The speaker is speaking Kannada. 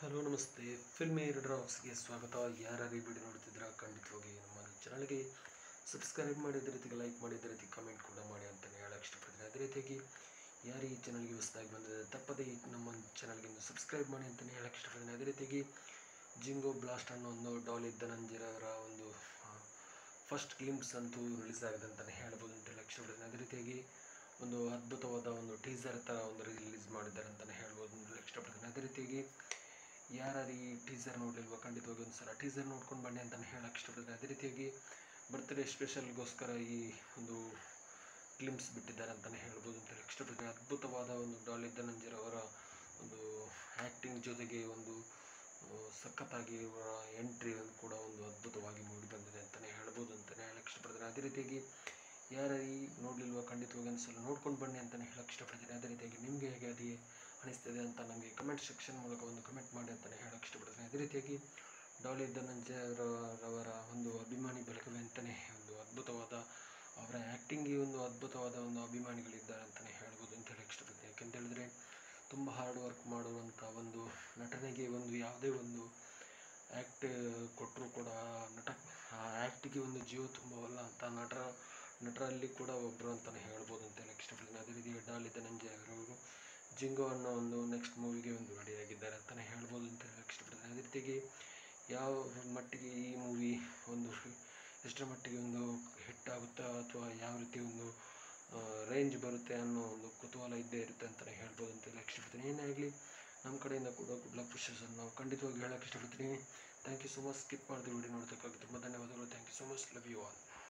ಹಲೋ ನಮಸ್ತೆ. ಫಿಲ್ಮಿ ಡ್ರಾಪ್ಸ್ಗೆ ಸ್ವಾಗತ. ಯಾರ್ಯಾರು ಈ ವಿಡಿಯೋ ನೋಡ್ತಿದ್ರೆ ಖಂಡಿತವಾಗಿ ನಮ್ಮ ಚಾನಲ್ಗೆ ಸಬ್ಸ್ಕ್ರೈಬ್ ಮಾಡಿ, ಅದೇ ರೀತಿ ಲೈಕ್ ಮಾಡಿ, ಅದೇ ರೀತಿ ಕಮೆಂಟ್ ಕೂಡ ಮಾಡಿ ಅಂತಲೇ ಹೇಳಕ್ಕೆ ಇಷ್ಟಪಡ್ತೀನಿ. ಅದೇ ರೀತಿಯಾಗಿ ಯಾರು ಈ ಚಾನಲ್ಗೆ ಹೊಸದಾಗಿ ಬಂದಿದೆ ತಪ್ಪದೇ ನಮ್ಮ ಚಾನಲ್ಗೆ ಸಬ್ಸ್ಕ್ರೈಬ್ ಮಾಡಿ ಅಂತಲೇ ಹೇಳಕ್ಕೆ ಇಷ್ಟಪಡ್ತೀನಿ. ಅದೇ ರೀತಿಯಾಗಿ ಜಿಂಗೋ ಬ್ಲಾಸ್ಟ್ ಅನ್ನೋ ಒಂದು ಡಾಲಿ ಧನಂಜಯ ಅವರ ಒಂದು ಫಸ್ಟ್ ಗ್ಲಿಮ್ಸ್ ಅಂತೂ ರಿಲೀಸ್ ಆಗಿದೆ ಅಂತಲೇ ಹೇಳ್ಬೋದು ಅಂತ ಹೇಳಕ್ಕೆ ಇಷ್ಟಪಡ್ತೀನಿ. ಅದೇ ರೀತಿಯಾಗಿ ಒಂದು ಅದ್ಭುತವಾದ ಒಂದು ಟೀಸರ್ ಥರ ಒಂದು ರಿಲೀಸ್ ಮಾಡಿದ್ದಾರೆ ಅಂತಲೇ ಹೇಳ್ಬೋದು ಅಂತ ಹೇಳಕ್ಕೆ ಇಷ್ಟಪಡ್ತೀನಿ. ಅದೇ ರೀತಿಯಾಗಿ ಯಾರು ಈ ಟೀಸರ್ ನೋಡಲಿಲ್ವ ಖಂಡಿತವಾಗಿ ಒಂದು ಸಲ ಟೀಸರ್ ನೋಡ್ಕೊಂಡು ಬನ್ನಿ ಅಂತಲೇ ಹೇಳಕ್ಕೆ ಇಷ್ಟಪಡ್ತೀನಿ. ಅದೇ ರೀತಿಯಾಗಿ ಬರ್ತ್ಡೇ ಸ್ಪೆಷಲ್ಗೋಸ್ಕರ ಈ ಒಂದು ಗ್ಲಿಮ್ಸ್ ಬಿಟ್ಟಿದ್ದಾರೆ ಅಂತಲೇ ಹೇಳ್ಬೋದು ಅಂತ ಹೇಳಕ್ಕೆ ಇಷ್ಟಪಡ್ತೀನಿ. ಅದ್ಭುತವಾದ ಒಂದು ಡಾಲಿ ಧನಂಜಯ ಅವರ ಒಂದು ಆ್ಯಕ್ಟಿಂಗ್ ಜೊತೆಗೆ ಒಂದು ಸಖತ್ತಾಗಿ ಇವರ ಎಂಟ್ರಿ ಕೂಡ ಒಂದು ಅದ್ಭುತವಾಗಿ ಮೂಡಿ ಬಂದಿದೆ ಅಂತಲೇ ಹೇಳ್ಬೋದು ಅಂತಲೇ ಹೇಳಕ್ಕೆ ಇಷ್ಟಪಡ್ತೀನಿ. ಅದೇ ರೀತಿಯಾಗಿ ಯಾರು ಈ ನೋಡಲಿಲ್ವ ಖಂಡಿತವಾಗಿ ಒಂದು ಸಲ ನೋಡ್ಕೊಂಡು ಬನ್ನಿ ಅಂತಲೇ ಹೇಳಕ್ಕೆ ಇಷ್ಟಪಡ್ತೀನಿ. ಅದೇ ರೀತಿಯಾಗಿ ನಿಮಗೆ ಹೇಗೆ ಅದೇ ಅನಿಸ್ತಿದೆ ಅಂತ ನಮಗೆ ಕಮೆಂಟ್ ಸೆಕ್ಷನ್ ಮೂಲಕ ಒಂದು ಕಮೆಂಟ್ ಮಾಡಿ ಅಂತಲೇ ಹೇಳಕ್ಕೆ ಇಷ್ಟಪಡ್ತೀನಿ. ಅದೇ ರೀತಿಯಾಗಿ ಡಾಲಿ ಧನಂಜಯ ಅವರ ಒಂದು ಅಭಿಮಾನಿ ಬಳಗವೇ ಅಂತಲೇ ಒಂದು ಅದ್ಭುತವಾದ ಅವರ ಆ್ಯಕ್ಟಿಂಗ್ಗೆ ಒಂದು ಅದ್ಭುತವಾದ ಒಂದು ಅಭಿಮಾನಿಗಳಿದ್ದಾರೆ ಅಂತಲೇ ಹೇಳ್ಬೋದು ಅಂತ ಹೇಳಕ್ಕೆ ಇಷ್ಟಪಡ್ತೀನಿ. ಯಾಕೆಂತ ಹೇಳಿದ್ರೆ ತುಂಬ ಹಾರ್ಡ್ ವರ್ಕ್ ಮಾಡುವಂಥ ಒಂದು ನಟನೆಗೆ ಒಂದು ಯಾವುದೇ ಒಂದು ಆ್ಯಕ್ಟ್ ಕೊಟ್ಟರೂ ಕೂಡ ಆ ಆ್ಯಕ್ಟಿಗೆ ಒಂದು ಜೀವ ತುಂಬವಲ್ಲ ಅಂತ ನಟರಲ್ಲಿ ಕೂಡ ಒಬ್ಬರು ಅಂತಲೇ ಹೇಳ್ಬೋದು ಅಂತ ಹೇಳಕ್ಕೆ ಇಷ್ಟಪಡ್ತೀನಿ. ಅದೇ ರೀತಿ ಡಾಲಿ ಧನಂಜಯ ಅವರವರು ಜಿಂಗೋ ಅನ್ನೋ ಒಂದು ನೆಕ್ಸ್ಟ್ ಮೂವಿಗೆ ಒಂದು ರೆಡಿಯಾಗಿದ್ದಾರೆ ಅಂತಲೇ ಹೇಳ್ಬೋದು ಅಂತ ಹೇಳಕ್ಕೆ ಇಷ್ಟಪಡ್ತೀನಿ. ಅದೇ ರೀತಿಯಾಗಿ ಯಾವ ಮಟ್ಟಿಗೆ ಈ ಮೂವಿ ಒಂದು ಎಷ್ಟರ ಮಟ್ಟಿಗೆ ಒಂದು ಹಿಟ್ ಆಗುತ್ತಾ ಅಥವಾ ಯಾವ ರೀತಿ ಒಂದು ರೇಂಜ್ ಬರುತ್ತೆ ಅನ್ನೋ ಒಂದು ಕುತೂಹಲ ಇದ್ದೇ ಇರುತ್ತೆ ಅಂತಲೇ ಹೇಳ್ಬೋದು ಅಂತ ಹೇಳಕ್ಕೆ ಇಷ್ಟಪಡ್ತೀನಿ. ಏನೇ ಆಗಲಿ ನಮ್ಮ ಕಡೆಯಿಂದ ಕೂಡ ಗುಡ್ ಲಕ್ ವಿಶಸ್ಸನ್ನು ನಾವು ಖಂಡಿತವಾಗಿ ಹೇಳಕ್ಕೆ ಇಷ್ಟಪಡ್ತೀನಿ. Thank you so much. ಸ್ಕಿಪ್ ಮಾಡಿದ ವಿಡಿಯೋ ನೋಡೋದಕ್ಕಾಗಿ ತುಂಬ ಧನ್ಯವಾದಗಳು. Thank you so much. Love you all.